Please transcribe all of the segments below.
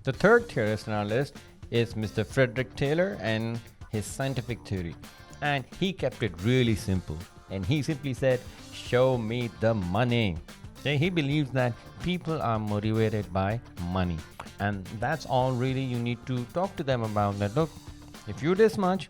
The third theorist on our list is Mr. Frederick Taylor and his scientific theory. And he kept it really simple. And he simply said, show me the money. Okay, he believes that people are motivated by money. And that's all really you need to talk to them about. That look, if you do this much,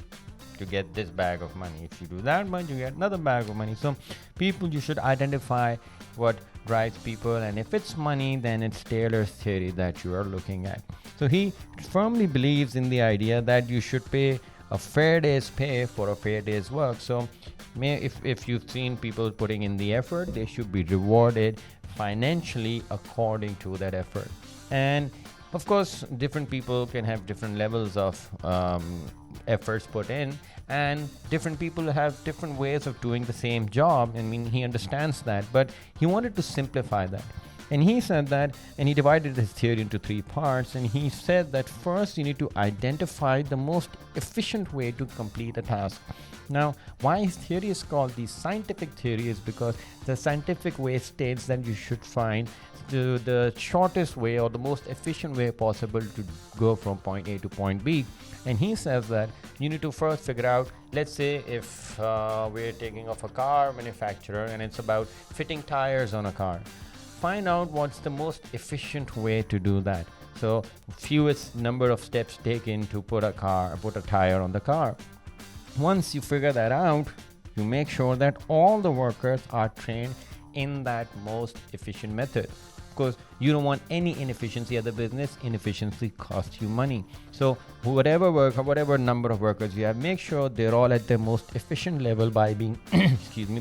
you get this bag of money. If you do that much, you get another bag of money. So people, you should identify what drives people, and if it's money, then it's Taylor's theory that you are looking at. So he firmly believes in the idea that you should pay a fair day's pay for a fair day's work. So if you've seen people putting in the effort, they should be rewarded financially according to that effort. And of course, different people can have different levels of efforts put in, and different people have different ways of doing the same job. I mean, he understands that, but he wanted to simplify that. And he said that, and he divided his theory into 3 parts. And he said that first you need to identify the most efficient way to complete a task. Now, why his theory is called the scientific theory is because the scientific way states that you should find the shortest way or the most efficient way possible to go from point A to point B. And he says that you need to first figure out, let's say if we're taking off a car manufacturer and it's about fitting tires on a car. Find out what's the most efficient way to do that. So fewest number of steps taken to put a tire on the car. Once you figure that out, you make sure that all the workers are trained in that most efficient method. Because you don't want any inefficiency at the business. Inefficiency costs you money. So whatever number of workers you have, make sure they're all at their most efficient level by being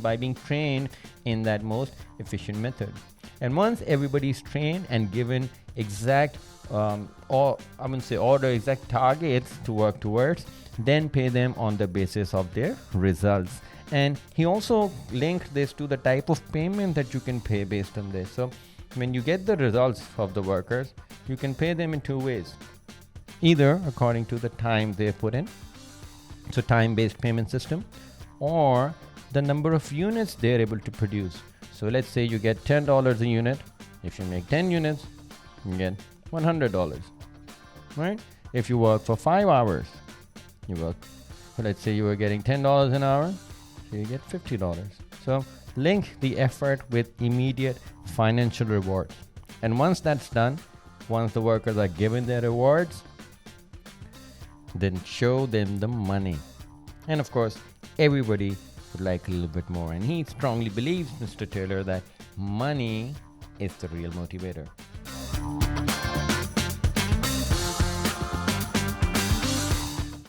by being trained in that most efficient method. And once everybody is trained and given exact exact targets to work towards, then pay them on the basis of their results. And he also linked this to the type of payment that you can pay based on this. So when you get the results of the workers, you can pay them in 2 ways. Either according to the time they put in, so time-based payment system, or the number of units they're able to produce. So let's say you get $10 a unit. If you make 10 units, you get $100, right? If you work for 5 hours, let's say you were getting $10 an hour, so you get $50. So link the effort with immediate financial rewards. And once that's done, once the workers are given their rewards, then show them the money. And of course, everybody would like a little bit more. And he strongly believes, Mr. Taylor, that money is the real motivator.